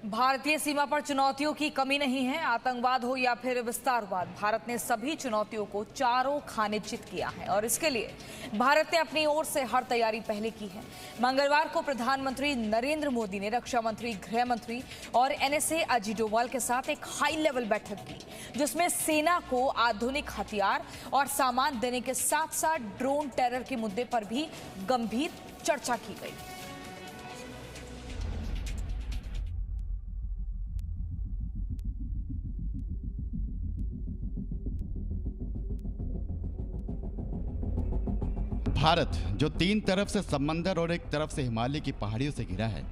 भारतीय सीमा पर चुनौतियों की कमी नहीं है। आतंकवाद हो या फिर विस्तारवाद, भारत ने सभी चुनौतियों को चारों खाने चित किया है और इसके लिए भारत ने अपनी ओर से हर तैयारी पहले की है। मंगलवार को प्रधानमंत्री नरेंद्र मोदी ने रक्षा मंत्री, गृह मंत्री और एनएसए अजीत डोभाल के साथ एक हाई लेवल बैठक की, जिसमें सेना को आधुनिक हथियार और सामान देने के साथ साथ ड्रोन टेरर के मुद्दे पर भी गंभीर चर्चा की गई। भारत, जो तीन तरफ से समंदर और एक तरफ से हिमालय की पहाड़ियों से घिरा है,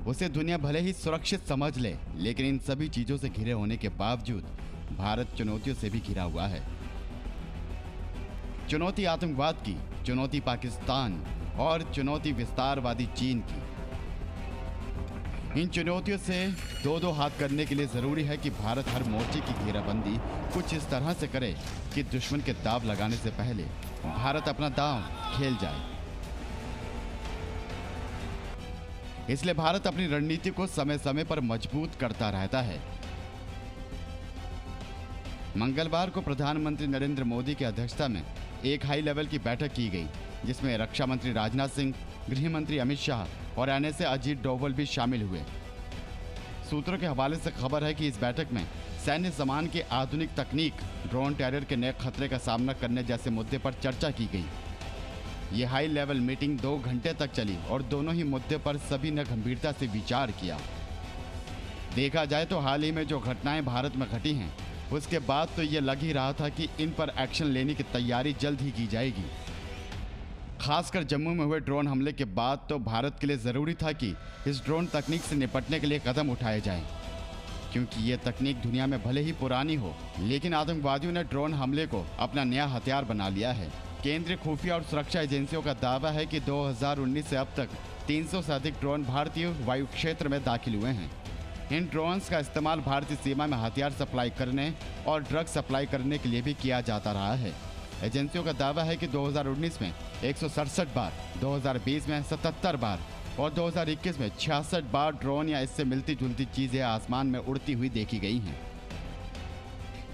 उसे दुनिया भले ही सुरक्षित समझ ले, लेकिन इन सभी चीजों से घिरे होने के बावजूद भारत चुनौतियों से भी घिरा हुआ है। चुनौती आतंकवाद की, चुनौती पाकिस्तान और चुनौती विस्तारवादी चीन की। इन चुनौतियों से दो हाथ करने के लिए जरूरी है कि भारत हर मोर्चे की घेराबंदी कुछ इस तरह से करे कि दुश्मन के दाव लगाने से पहले भारत अपना दांव खेल जाए। इसलिए भारत अपनी रणनीति को समय समय पर मजबूत करता रहता है। मंगलवार को प्रधानमंत्री नरेंद्र मोदी की अध्यक्षता में एक हाई लेवल की बैठक की गई, जिसमें रक्षा मंत्री राजनाथ सिंह, गृह मंत्री अमित शाह और एनएसए अजीत डोभाल भी शामिल हुए। सूत्रों के हवाले से खबर है कि इस बैठक में सैन्य सामान की आधुनिक तकनीक, ड्रोन टेरर के नए खतरे का सामना करने जैसे मुद्दे पर चर्चा की गई। ये हाई लेवल मीटिंग 2 घंटे तक चली और दोनों ही मुद्दे पर सभी ने गंभीरता से विचार किया। देखा जाए तो हाल ही में जो घटनाएं भारत में घटी हैं, उसके बाद तो ये लग ही रहा था कि इन पर एक्शन लेने की तैयारी जल्द ही की जाएगी। खासकर जम्मू में हुए ड्रोन हमले के बाद तो भारत के लिए ज़रूरी था कि इस ड्रोन तकनीक से निपटने के लिए कदम उठाए जाएं, क्योंकि ये तकनीक दुनिया में भले ही पुरानी हो, लेकिन आतंकवादियों ने ड्रोन हमले को अपना नया हथियार बना लिया है। केंद्रीय खुफिया और सुरक्षा एजेंसियों का दावा है कि 2019 से अब तक 300 से अधिक ड्रोन भारतीय वायु क्षेत्र में दाखिल हुए हैं। इन ड्रोन्स का इस्तेमाल भारतीय सीमा में हथियार सप्लाई करने और ड्रग सप्लाई करने के लिए भी किया जाता रहा है। एजेंसियों का दावा है कि 2019 में 167 बार, 2020 में 77 बार और 2021 में 66 बार ड्रोन या इससे मिलती जुलती चीजें आसमान में उड़ती हुई देखी गई हैं।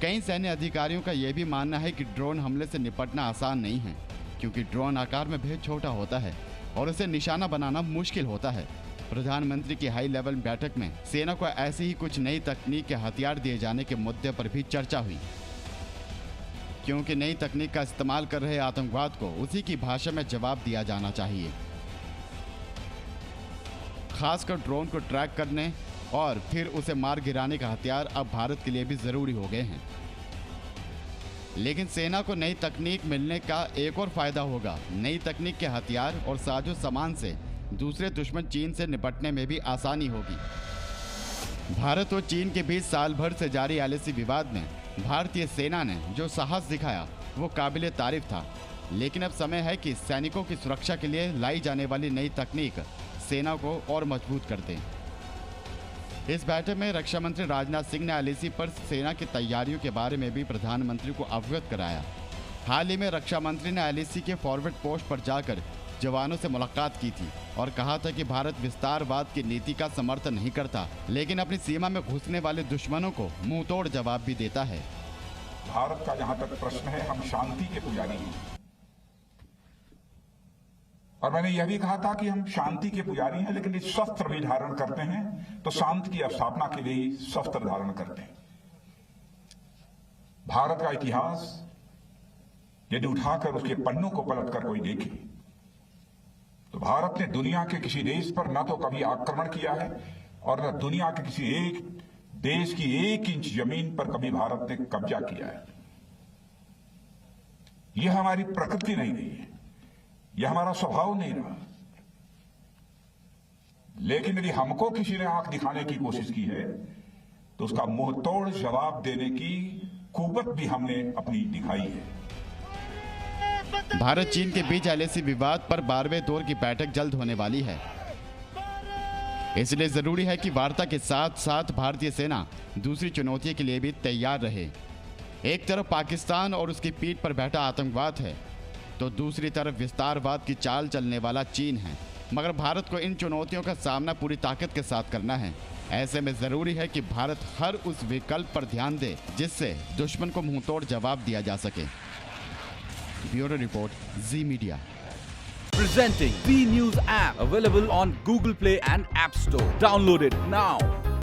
कई सैन्य अधिकारियों का यह भी मानना है कि ड्रोन हमले से निपटना आसान नहीं है, क्योंकि ड्रोन आकार में बेहद छोटा होता है और उसे निशाना बनाना मुश्किल होता है। प्रधानमंत्री की हाई लेवल बैठक में सेना को ऐसी ही कुछ नई तकनीक के हथियार दिए जाने के मुद्दे पर भी चर्चा हुई, क्योंकि नई तकनीक का इस्तेमाल कर रहे आतंकवाद को उसी की भाषा में जवाब दिया जाना चाहिए। खासकर ड्रोन को ट्रैक करने और फिर उसे मार गिराने का हथियार अब भारत के लिए भी जरूरी हो गए हैं। लेकिन सेना को नई तकनीक मिलने का एक और फायदा होगा। नई तकनीक के हथियार और साजो सामान से दूसरे दुश्मन चीन से निपटने में भी आसानी होगी। भारत और चीन के बीच साल भर से जारी एलएसी विवाद में भारतीय सेना ने जो साहस दिखाया वो काबिले तारीफ था, लेकिन अब समय है कि सैनिकों की सुरक्षा के लिए लाई जाने वाली नई तकनीक सेना को और मजबूत कर दें। इस बैठक में रक्षा मंत्री राजनाथ सिंह ने एलएसी पर सेना की तैयारियों के बारे में भी प्रधानमंत्री को अवगत कराया। हाल ही में रक्षा मंत्री ने एलएसी के फॉरवर्ड पोस्ट पर जाकर जवानों से मुलाकात की थी और कहा था कि भारत विस्तारवाद की नीति का समर्थन नहीं करता, लेकिन अपनी सीमा में घुसने वाले दुश्मनों को मुंह तोड़ जवाब भी देता है। भारत का जहां तक प्रश्न है, हम शांति के पुजारी हैं और मैंने यह भी कहा था कि हम शांति के पुजारी हैं, लेकिन इस शस्त्र भी धारण करते हैं तो शांति की स्थापना के लिए ही शस्त्र धारण करते हैं। भारत का इतिहास यदि उठाकर उसके पन्नों को पलटकर कोई देखे तो भारत ने दुनिया के किसी देश पर न तो कभी आक्रमण किया है और न दुनिया के किसी एक देश की 1 इंच जमीन पर कभी भारत ने कब्जा किया है। यह हमारी प्रकृति नहीं रही है, यह हमारा स्वभाव नहीं रहा। लेकिन यदि हमको किसी ने आंख दिखाने की कोशिश की है तो उसका मुंह तोड़ जवाब देने की कुवत भी हमने अपनी दिखाई है। भारत चीन के बीच एलएसी विवाद पर 12वें दौर की बैठक जल्द होने वाली है। इसलिए जरूरी है कि वार्ता के साथ साथ भारतीय सेना दूसरी चुनौतियों के लिए भी तैयार रहे। एक तरफ पाकिस्तान और उसकी पीठ पर बैठा आतंकवाद है, तो दूसरी तरफ विस्तारवाद की चाल चलने वाला चीन है। मगर भारत को इन चुनौतियों का सामना पूरी ताकत के साथ करना है। ऐसे में जरूरी है कि भारत हर उस विकल्प पर ध्यान दे जिससे दुश्मन को मुंहतोड़ जवाब दिया जा सके। Bureau report, ji media. Presenting B News app, available on Google Play and App Store. Download it now.